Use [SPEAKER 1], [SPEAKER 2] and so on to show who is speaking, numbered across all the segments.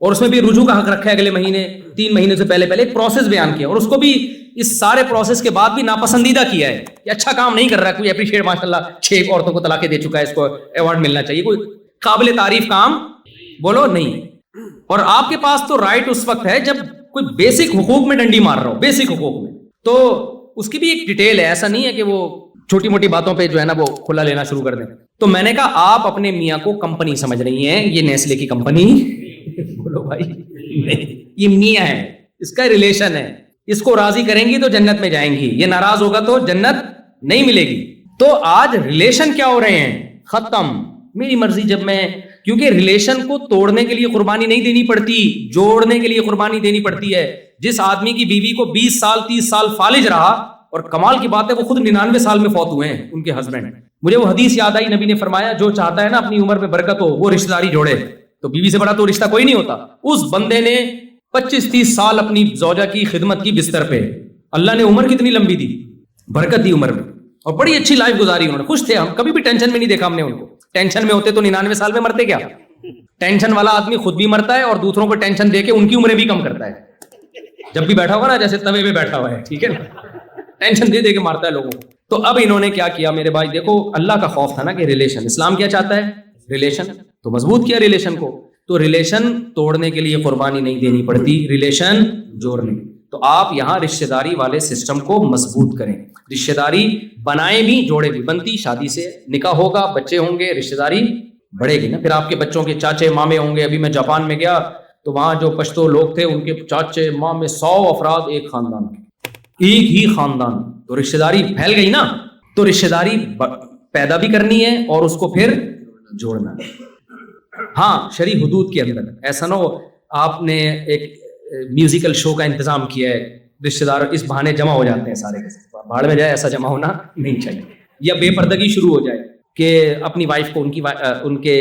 [SPEAKER 1] اور اس میں بھی رجوع کا حق رکھا ہے اگلے مہینے 3 مہینے سے پہلے ایک پروسیس بیان کیا اور اس کو بھی اس سارے پروسیس کے بعد بھی ناپسندیدہ کیا ہے کہ اچھا کام نہیں کر رہا ہے, کوئی اپریشیٹ ماشاء اللہ 6 عورتوں کو طلاقیں دے چکا ہے, اس کو ایوارڈ ملنا چاہیے, کوئی قابل تعریف کام بولو نہیں. اور آپ کے پاس تو رائٹ اس وقت ہے جب کوئی بیسک حقوق میں ڈنڈی مار رہا ہو, بیسک حقوق میں, تو اس کی بھی ایک ڈیٹیل ہے, ایسا نہیں ہے کہ وہ چھوٹی موٹی باتوں پہ جو ہے نا وہ کھلا لینا شروع کر دیں. تو میں نے کہا آپ اپنے میاں کو کمپنی سمجھ رہی ہیں, یہ نیسلے کی کمپنی بولو بھائی یہ میاں ہے, اس کا ریلیشن ہے, اس کو راضی کریں گی تو جنت میں جائیں گی, یہ ناراض ہوگا تو جنت نہیں ملے گی. تو آج ریلیشن کیا ہو رہے ہیں, ختم, میری مرضی. جب میں, کیونکہ ریلیشن کو توڑنے کے لیے قربانی نہیں دینی پڑتی, جوڑنے کے لیے قربانی دینی پڑتی ہے. جس آدمی کی بیوی کو 20 سال 30 سال فالج رہا, اور کمال کی بات ہے وہ خود 99 سال میں فوت ہوئے ہیں ان کے ہسبینڈ. مجھے وہ حدیث یاد آئی, نبی نے فرمایا جو چاہتا ہے نا اپنی عمر میں برکت ہو وہ رشتہ داری جوڑے. تو بیوی سے بڑا تو رشتہ کوئی نہیں ہوتا. اس بندے نے 25-30 سال اپنی زوجہ کی خدمت کی بستر پہ, اللہ نے عمر کتنی لمبی دی, برکت دی عمر میں, اور بڑی اچھی لائف گزاری انہوں نے, خوش تھے. ہم کبھی بھی ٹینشن میں نہیں دیکھا ہم نے ان کو. ٹینشن میں ہوتے تو 99 سال میں مرتے کیا. ٹینشن والا آدمی خود بھی مرتا ہے اور دوسروں کو ٹینشن دے کے ان کی عمریں بھی کم کرتا ہے. جب بھی بیٹھا ہوا نا جیسے توے پہ بیٹھا ہوا ہے, ٹھیک ہے نا, ٹینشن دے دے کے مارتا ہے لوگوں کو. تو اب انہوں نے کیا کیا میرے بھائی, دیکھو اللہ کا خوف تھا نا کہ ریلیشن, اسلام کیا چاہتا ہے, ریلیشن, تو مضبوط کیا ریلیشن کو. تو ریلیشن توڑنے کے لیے قربانی نہیں دینی پڑتی, ریلیشن جوڑنے. تو آپ یہاں رشتہ داری والے سسٹم کو مضبوط کریں. رشتہ داری بنائیں بھی, جوڑے بھی. بنتی شادی سے, نکاح ہوگا, بچے ہوں گے, رشتہ داری بڑھے گی نا. پھر آپ کے بچوں کے چاچے مامے ہوں گے. ابھی میں جاپان میں گیا تو وہاں جو پشتو لوگ تھے ان کے چاچے مامے 100 افراد ایک خاندان کے, ایک ہی خاندان. تو رشتہ داری پھیل گئی نا. تو رشتہ داری پیدا بھی کرنی ہے اور اس کو پھر جوڑنا ہے. ہاں شرعی حدود کے اندر. ایسا نہ ہو آپ نے ایک میوزیکل شو کا انتظام کیا ہے, رشتہ دار اس بہانے جمع ہو جاتے ہیں سارے کے ساتھ, بھاڑ میں جائے, ایسا جمع ہونا نہیں چاہیے. یا بے پردگی شروع ہو جائے کہ اپنی وائف کو ان کے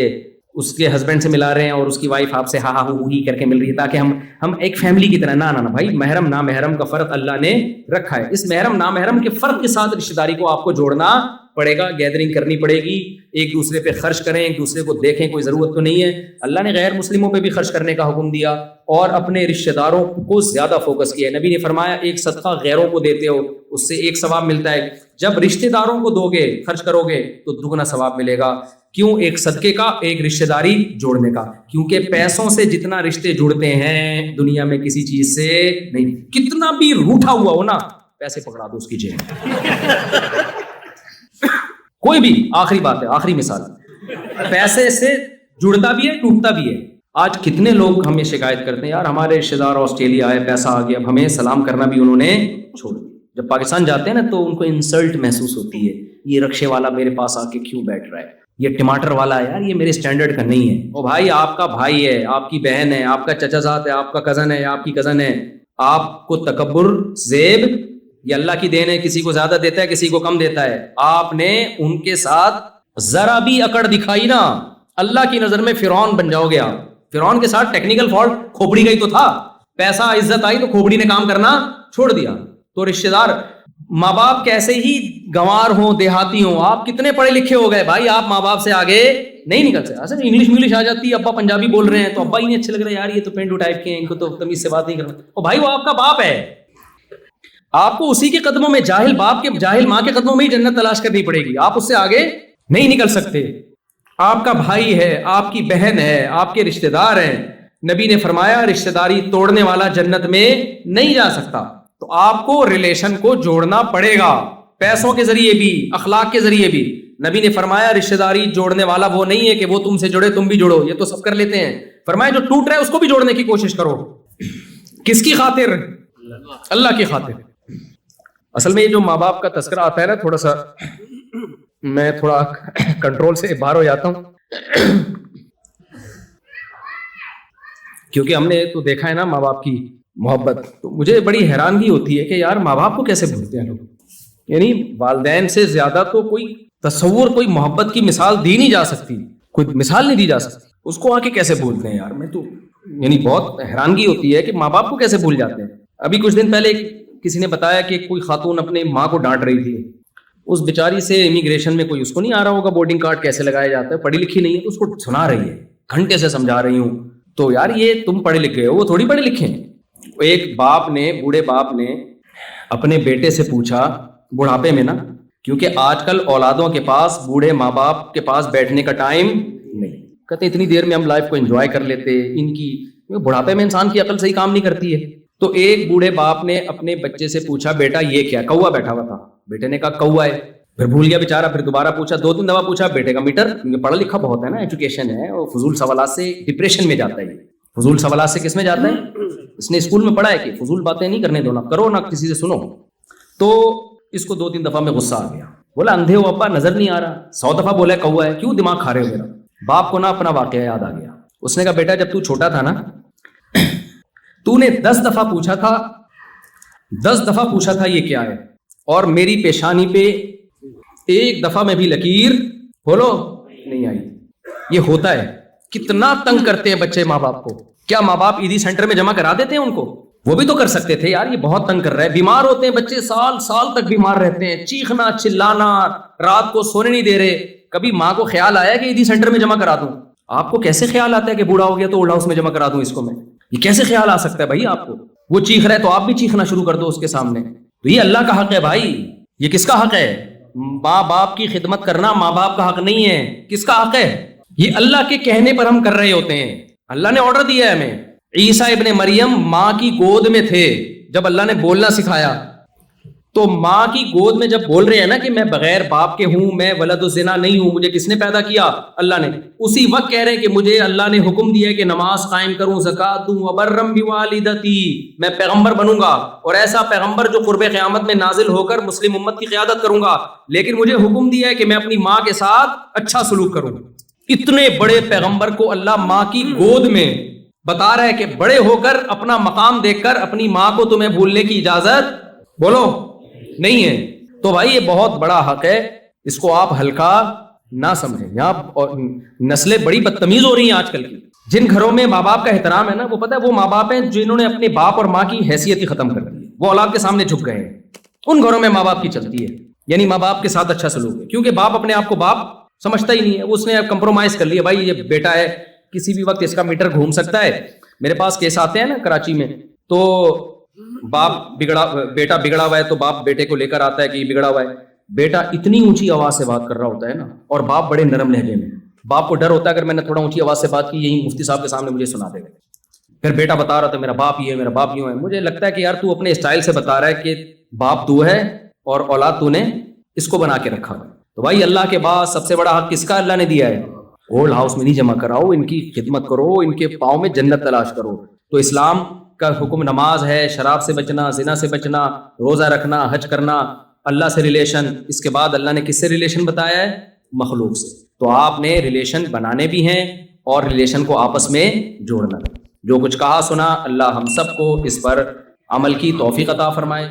[SPEAKER 1] اس کے ہسبینڈ سے ملا رہے ہیں اور اس کی وائف آپ سے ہاں ہاں ہی کر کے مل رہی ہے, تاکہ ہم ایک فیملی کی طرح. نہ بھائی, محرم نامحرم کا فرق اللہ نے رکھا ہے. اس محرم نامحرم کے فرق کے ساتھ رشتہ داری کو آپ کو جوڑنا پڑے گا, گیدرنگ کرنی پڑے گی, ایک دوسرے پہ خرچ کریں, ایک دوسرے کو دیکھیں. کوئی ضرورت تو نہیں ہے. اللہ نے غیر مسلموں پہ بھی خرچ کرنے کا حکم دیا اور اپنے رشتہ داروں کو زیادہ فوکس کیا ہے. نبی نے فرمایا ایک صدقہ غیروں کو دیتے ہو اس سے 1 ثواب ملتا ہے, جب رشتہ داروں کو دو گے, خرچ کرو گے تو 2 ثواب ملے گا. کیوں؟ ایک صدقے کا, ایک رشتہ داری جوڑنے کا. کیونکہ پیسوں سے جتنا رشتے جڑتے ہیں دنیا میں کسی چیز سے نہیں. کتنا بھی روٹھا ہوا ہو نا, پیسے پکڑا دو اس کی جیب. کوئی بھی, آخری بات ہے, آخری مثال, پیسے سے جڑتا بھی ہے, ٹوٹتا بھی ہے. آج کتنے لوگ ہمیں شکایت کرتے ہیں, یار ہمارے رشتہ دار آسٹریلیا آئے, پیسہ آ گیا, اب ہمیں سلام کرنا بھی انہوں نے چھوڑ دیا. جب پاکستان جاتے ہیں نا تو ان کو انسلٹ محسوس ہوتی ہے, یہ رکشے والا میرے پاس آ کے کیوں بیٹھ رہا ہے, یہ ٹماٹر والا ہے, یار یہ میرے اسٹینڈرڈ کا نہیں ہے. او بھائی, آپ کا بھائی ہے, آپ کی بہن ہے, آپ کا چچا زاد ہے, آپ کا کزن ہے, آپ کی کزن ہے. آپ کو تکبر, زیب, یہ اللہ کی دین ہے, کسی کو زیادہ دیتا ہے کسی کو کم دیتا ہے. آپ نے ان کے ساتھ ذرا بھی اکڑ دکھائی نا, اللہ کی نظر میں فرعون بن جاؤ گے آپ. فرعون کے ساتھ ٹیکنیکل فالٹ کھوپڑی کا ہی تو تھا, پیسہ عزت آئی تو کھوپڑی نے کام کرنا چھوڑ دیا. تو رشتہ دار, ماں باپ کیسے ہی گنوار ہوں, دیہاتی ہوں, آپ کتنے پڑھے لکھے ہو گئے بھائی, آپ ماں باپ سے آگے نہیں نکل سکتے. اصل انگلش آ جاتی ہے, ابا پنجابی بول رہے ہیں تو ابا ہی نہیں اچھے لگ رہے, یار یہ تو پینڈو ٹائپ کے ہیں, ان کو تو تمیز سے بات نہیں کرنا. اور بھائی وہ آپ کا باپ ہے, آپ کو اسی کے قدموں میں, جاہل باپ کے جاہل ماں کے قدموں میں ہی جنت تلاش کرنی پڑے گی. آپ اس سے آگے نہیں نکل سکتے. آپ کا بھائی ہے, آپ کی بہن ہے, آپ کے رشتہ دار ہیں. نبی نے فرمایا رشتہ داری توڑنے والا جنت میں نہیں جا سکتا. تو آپ کو ریلیشن کو جوڑنا پڑے گا, پیسوں کے ذریعے بھی, اخلاق کے ذریعے بھی. نبی نے فرمایا رشتہ داری جوڑنے والا وہ نہیں ہے کہ وہ تم سے جڑے تم بھی جڑو, یہ تو سب کر لیتے ہیں. فرمایا جو ٹوٹ رہا ہے اس کو بھی جوڑنے کی کوشش کرو. کس کی خاطر؟ اللہ کی خاطر. اصل میں یہ جو ماں باپ کا تذکرہ آتا ہے نا, تھوڑا سا میں تھوڑا کنٹرول سے باہر ہو جاتا ہوں, کیونکہ ہم نے تو دیکھا ہے نا ماں باپ کی محبت. تو مجھے بڑی حیرانگی ہوتی ہے کہ یار ماں باپ کو کیسے بھولتے ہیں لوگ. یعنی والدین سے زیادہ تو کوئی تصور, کوئی محبت کی مثال دی نہیں جا سکتی, کوئی مثال نہیں دی جا سکتی. اس کو آ کے کیسے بھولتے ہیں یار, میں تو یعنی بہت حیرانگی ہوتی ہے کہ ماں باپ کو کیسے بھول جاتے ہیں. ابھی کچھ دن پہلے کسی نے بتایا کہ کوئی خاتون اپنے ماں کو ڈانٹ رہی تھی. اس بیچاری سے امیگریشن میں کوئی اس کو نہیں آ رہا ہوگا بورڈنگ کارڈ کیسے لگایا جاتا ہے, پڑھی لکھی نہیں ہے, تو اس کو سنا رہی ہے, گھنٹے سے سمجھا رہی ہوں. تو یار یہ تم پڑھے لکھے ہو, وہ تھوڑی پڑھے لکھے ہیں. ایک باپ نے, بوڑھے باپ نے اپنے بیٹے سے پوچھا بڑھاپے میں نا, کیونکہ آج کل اولادوں کے پاس, بوڑھے ماں باپ کے پاس بیٹھنے کا ٹائم نہیں, کہتے اتنی دیر میں ہم لائف کو انجوائے کر لیتے, ان کی بڑھاپے میں انسان کی عقل صحیح کام نہیں کرتی ہے. تو ایک بوڑھے باپ نے اپنے بچے سے پوچھا بیٹا یہ کیا, کوا بیٹھا ہوا تھا, بیٹے نے کہا کوا ہے, پھر بھول گیا بیچارہ, پھر دوبارہ پوچھا, 2-3 دفعہ پوچھا, بیٹے کا میٹر, کیونکہ پڑھا لکھا بہت ہے نا, ایجوکیشن ہے, اور فضول سوالات سے ڈپریشن میں جاتا ہے. فضول سوالات سے کس میں جاتا ہے؟ اس نے اسکول میں پڑھا ہے کہ فضول باتیں نہیں کرنے دو, نہ کرو نہ کسی سے سنو. تو اس کو 2-3 دفعہ میں غصہ آ گیا, بولا اندھے ہو ابا, نظر نہیں آ رہا, 100 دفعہ بولا ہے کوا ہے, کیوں دماغ کھا رہے ہو میرا. باپ کو نا اپنا واقعہ یاد آ گیا. اس نے کہا بیٹا جب تو چھوٹا تھا نا, تو نے 10 دفعہ پوچھا تھا, 10 دفعہ پوچھا تھا یہ کیا ہے, اور میری پیشانی پہ ایک دفعہ میں بھی لکیر بولو نہیں آئی. یہ ہوتا ہے. کتنا تنگ کرتے ہیں بچے ماں باپ کو. کیا ماں باپ عیدی سینٹر میں جمع کرا دیتے ہیں ان کو؟ وہ بھی تو کر سکتے تھے یار, یہ بہت تنگ کر رہا ہے. بیمار ہوتے ہیں بچے, سال تک بیمار رہتے ہیں, چیخنا چلانا, رات کو سونے نہیں دے رہے. کبھی ماں کو خیال آیا کہ عیدی سینٹر میں جمع کرا دوں؟ آپ کو کیسے خیال آتا ہے کہ بوڑھا ہو گیا تو اولڈ ہاؤس میں جمع کرا دوں اس کو میں؟ یہ کیسے خیال آ سکتا ہے بھائی آپ کو؟ وہ چیخ رہا ہے تو آپ بھی چیخنا شروع کر دو اس کے سامنے. تو یہ اللہ کا حق ہے بھائی. یہ کس کا حق ہے؟ ماں باپ کی خدمت کرنا ماں باپ کا حق نہیں ہے. کس کا حق ہے؟ یہ اللہ کے کہنے پر ہم کر رہے ہوتے ہیں. اللہ نے آرڈر دیا ہے ہمیں. عیسیٰ ابن مریم ماں کی گود میں تھے جب اللہ نے بولنا سکھایا, تو ماں کی گود میں جب بول رہے ہیں نا کہ میں بغیر باپ کے ہوں, میں ولد الزنا نہیں ہوں, مجھے کس نے پیدا کیا؟ اللہ نے. اسی وقت کہہ رہے ہیں کہ مجھے اللہ نے حکم دیا ہے کہ نماز قائم کروں, زکات دوں, وبرم بوالدتی, میں پیغمبر بنوں گا, اور ایسا پیغمبر جو قرب قیامت میں نازل ہو کر مسلم امت کی قیادت کروں گا, لیکن مجھے حکم دیا ہے کہ میں اپنی ماں کے ساتھ اچھا سلوک کروں. اتنے بڑے پیغمبر کو اللہ ماں کی گود میں بتا رہا ہے کہ بڑے ہو کر اپنا مقام دیکھ کر اپنی ماں کو تمہیں بھولنے کی اجازت بولو نہیں ہے. تو بھائی یہ بہت بڑا حق ہے, اس کو آپ ہلکا نہ سمجھیں. یہاں نسلیں بڑی بدتمیز ہو رہی ہیں آج کل کی. جن گھروں میں ماں باپ کا احترام ہے نا, وہ پتہ ہے وہ ماں باپ ہیں جنہوں نے اپنے باپ اور ماں کی حیثیت ہی ختم کر دی ہے. وہ اولاد کے سامنے جھک گئے ہیں. ان گھروں میں ماں باپ کی چلتی ہے, یعنی ماں باپ کے ساتھ اچھا سلوک ہے, کیونکہ باپ اپنے آپ کو باپ سمجھتا ہی نہیں ہے. اس نے کمپرومائز کر لیا, بھائی یہ بیٹا ہے, کسی بھی وقت اس کا میٹر گھوم سکتا ہے. میرے پاس کیس آتے ہیں نا کراچی میں, تو بیٹا بگڑا ہوا ہے, تو باپ بیٹے کو لے کر آتا ہے کہ یہ بگڑا ہوا ہے. بیٹا اتنی اونچی آواز سے بات کر رہا ہوتا ہے نا, اور باپ بڑے نرم لہجے میں. باپ کو ڈر ہوتا ہے اگر میں نے تھوڑا اونچی آواز سے بات کی, یہی مفتی صاحب کے سامنے مجھے سنا دے گا. پھر بیٹا بتا رہا تھا میرا باپ یہ ہے, میرا باپ یوں ہے. مجھے لگتا ہے کہ یار تو اپنے اسٹائل سے بتا رہا ہے کہ باپ تو ہے اور اولاد تو نے اس کو بنا کے رکھا. تو بھائی اللہ کے بعد سب سے بڑا حق کس کا اللہ نے دیا ہے؟ اولڈ ہاؤس میں نہیں جمع کراؤ, ان کی خدمت کرو, ان کے پاؤں میں جنت تلاش کرو. تو اسلام کا حکم نماز ہے, شراب سے بچنا, زنا سے بچنا, روزہ رکھنا, حج کرنا, اللہ سے ریلیشن. اس کے بعد اللہ نے کس سے ریلیشن بتایا ہے؟ مخلوق سے. تو آپ نے ریلیشن بنانے بھی ہیں اور ریلیشن کو آپس میں جوڑنا. جو کچھ کہا سنا, اللہ ہم سب کو اس پر عمل کی توفیق عطا فرمائے.